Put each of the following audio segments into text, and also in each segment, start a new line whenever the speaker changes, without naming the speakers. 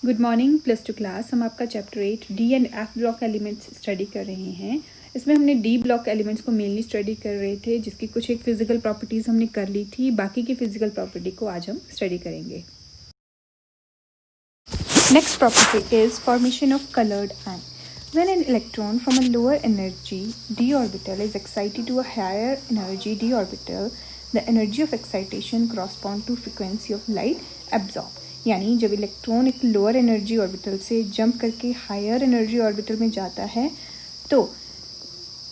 Good morning plus two class. हम आपका chapter 8 D and F block elements study कर रहे हैं। इसमें हमने डी ब्लॉक एलिमेंट्स को मेनली स्टडी कर रहे थे, जिसकी कुछ एक फिजिकल प्रॉपर्टीज हमने कर ली थी। बाकी की फिजिकल प्रॉपर्टी को आज हम स्टडी करेंगे। Next property is formation of coloured ion. When an electron from a lower energy d orbital is excited to a higher energy d orbital, the energy of excitation corresponds to frequency of light absorbed. यानी जब electron एक lower energy orbital से jump करके higher energy orbital में जाता है, तो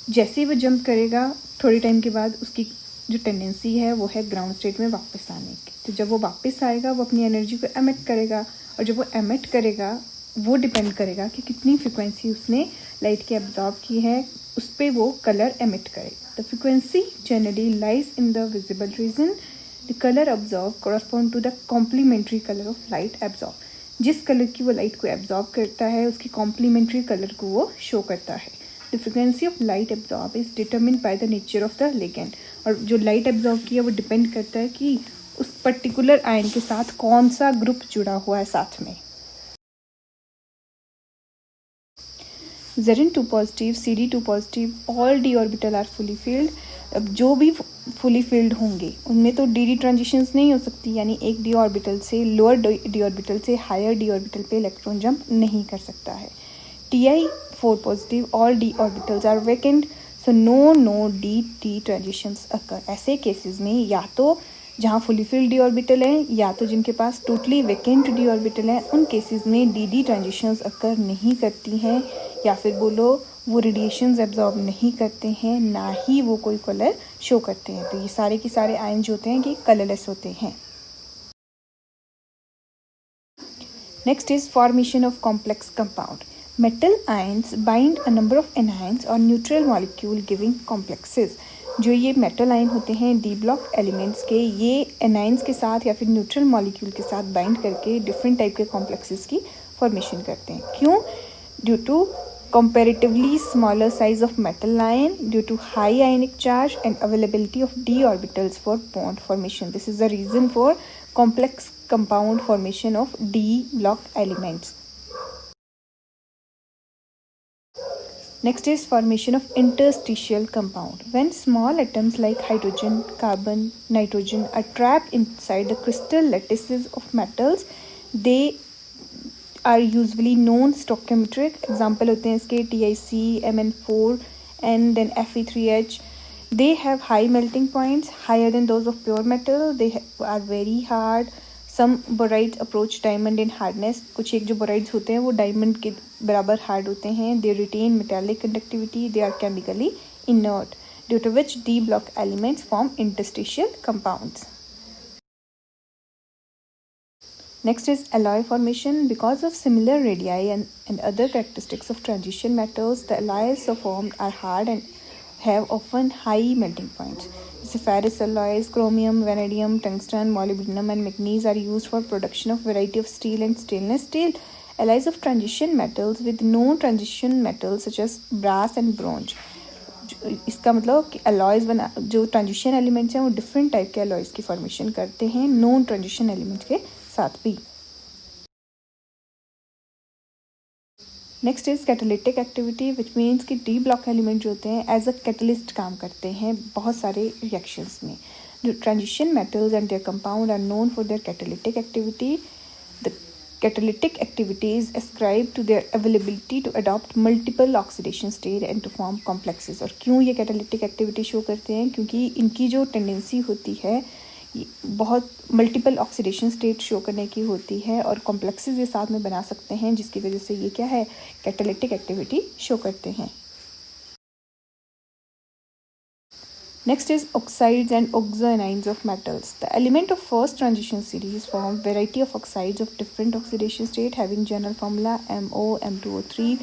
जैसे ही वो जंप करेगा थोड़ी टाइम के बाद उसकी जो टेंडेंसी है वो है ग्राउंड स्टेट में वापस आने की। तो जब वो वापस आएगा वो अपनी एनर्जी को एमिट करेगा, और जब वो एमिट करेगा वो डिपेंड करेगा कि कितनी फ्रिक्वेंसी उसने लाइट की एब्जॉर्ब की है, उस पर वो कलर एमिट करेगा। The frequency generally lies in the visible region. The colour observe correspond to the complementary colour of light absorb. जिस कलर की वो लाइट को एब्जॉर्ब करता है उसकी कॉम्प्लीमेंट्री कलर को वो शो करता है। The frequency of light absorb is determined by the nature of the ligand. और जो लाइट एब्जॉर्ब किया वो डिपेंड करता है कि उस पर्टिकुलर आयन के साथ कौन सा ग्रुप जुड़ा हुआ है साथ में। Zn2 positive, Cd2 positive, all d orbital are fully filled. अब जो भी फुली फिल्ड होंगे उनमें तो डी ट्रांजिशंस नहीं हो सकती, यानी एक डी ऑर्बिटल से लोअर डी ऑर्बिटल से हायर डी ऑर्बिटल पे इलेक्ट्रॉन जंप नहीं कर सकता है। Ti4 positive, all d orbitals are vacant, so no d transitions occur. ऐसे केसेस में या तो जहाँ फुली फिल्ड डी ऑर्बिटल है या तो जिनके पास टोटली वैकेंट डी ऑर्बिटल है, उन केसेस में डी ट्रांजिशंस अकर नहीं करती हैं, या फिर बोलो वो रेडिएशंस एब्जॉर्ब नहीं करते हैं, ना ही वो कोई कलर शो करते हैं। तो ये सारे के सारे आयन जो होते हैं कि कलरलेस होते हैं। Next is formation of complex compound. Metal ions bind a number of anions और न्यूट्रल मॉलिक्यूल गिविंग कॉम्प्लेक्सेस। जो ये मेटल आयन होते हैं डी ब्लॉक एलिमेंट्स के, ये एनायंस के साथ या फिर न्यूट्रल मॉलिक्यूल के साथ बाइंड करके डिफरेंट टाइप के कॉम्प्लेक्सेस की फॉर्मेशन करते हैं। क्यों? Due to comparatively smaller size of metal ion, due to high ionic charge and availability of d orbitals for bond formation. This is the reason for complex compound formation of d block elements. Next is formation of interstitial compound. When small atoms like hydrogen, carbon, nitrogen are trapped inside the crystal lattices of metals, they are usually known stoichiometric. Example होते हैं इसके TiC, Mn4 and then Fe3H. They have high melting points, higher than those of pure metal. They are very hard. Some borides approach diamond in hardness. कुछ एक जो borides होते हैं वो diamond के बराबर hard होते हैं. They retain metallic conductivity. They are chemically inert, due to which D block elements form interstitial compounds. Next is alloy formation. Because of similar radii and other characteristics of transition metals, the alloys formed are hard and have often high melting points. So ferrous alloys, chromium, vanadium, tungsten, molybdenum and manganese are used for production of variety of steel and stainless steel. Alloys of transition metals with known transition metals such as brass and bronze. इसका मतलब कि alloys जो transition elements हैं वो different type के alloys की formation करते हैं नॉन ट्रांजिशन एलिमेंट्स के साथ भी। Next is catalytic activity, which means कि डी ब्लॉक एलिमेंट जो होते हैं एज अ कैटलिस्ट काम करते हैं बहुत सारे रिएक्शंस में। जो transition metals and their compound are known for their catalytic activity. The catalytic activity is ascribed to their ability to adopt multiple oxidation state and to form complexes। और क्यों ये कैटालिटिक एक्टिविटी शो करते हैं? क्योंकि इनकी जो tendency होती है बहुत मल्टीपल ऑक्सीडेशन स्टेट शो करने की होती है और कॉम्प्लेक्सेस ये साथ में बना सकते हैं, जिसकी वजह से ये क्या है कैटालिटिक एक्टिविटी शो करते हैं। Next is oxides and oxoanions of metals. The element of first transition series form variety of oxides of different oxidation state having general formula MO, M2O3,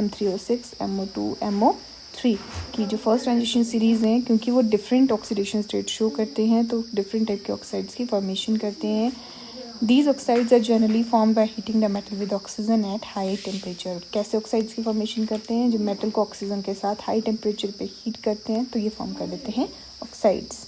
M3O6, MO2, MO3 की जो first transition series हैं, क्योंकि वो different oxidation state show करते हैं तो different type के oxides की फॉर्मेशन करते हैं। These oxides are generally form by heating the metal with oxygen at high temperature. कैसे ऑक्साइड्स की फॉर्मेशन करते हैं? जब मेटल को ऑक्सीजन के साथ हाई टेम्परेचर पे हीट करते हैं तो ये फॉर्म कर देते हैं ऑक्साइड्स।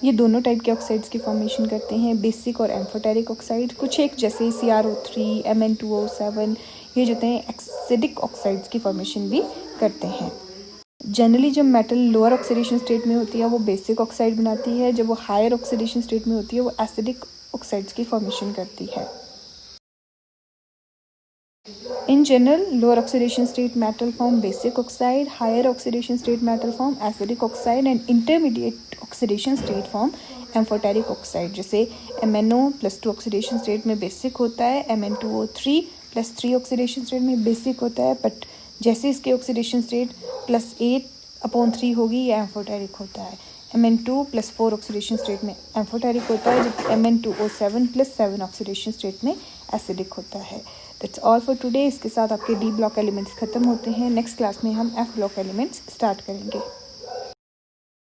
ये दोनों टाइप के ऑक्साइड्स की फॉर्मेशन करते हैं, बेसिक और एम्फोटेरिक ऑक्साइड। कुछ एक जैसे CrO3, Mn2O7 ये जो हैं एक्सिडिक ऑक्साइड्स की फॉर्मेशन भी करते हैं। जनरली जब मेटल लोअर ऑक्सीडेशन स्टेट में होती है वो बेसिक ऑक्साइड बनाती है, जब वो हायर ऑक्सीडेशन स्टेट में होती है वो एसिडिक ऑक्साइड्स की फॉर्मेशन करती है। In general, lower oxidation state metal form basic oxide, higher oxidation state metal form acidic oxide and intermediate oxidation state form amphoteric oxide। जैसे MnO +2 oxidation state में basic होता है, Mn2O3 +3 oxidation state में basic होता है, but जैसे इसके oxidation state +8/3 होगी ये amphoteric होता है। Mn2 +4 oxidation state में amphoteric होता है, जबकि Mn2O7 +7 oxidation state में acidic होता है। That's all for today. इसके साथ आपके D ब्लॉक एलिमेंट्स ख़त्म होते हैं। नेक्स्ट क्लास में हम F ब्लॉक एलिमेंट्स स्टार्ट करेंगे।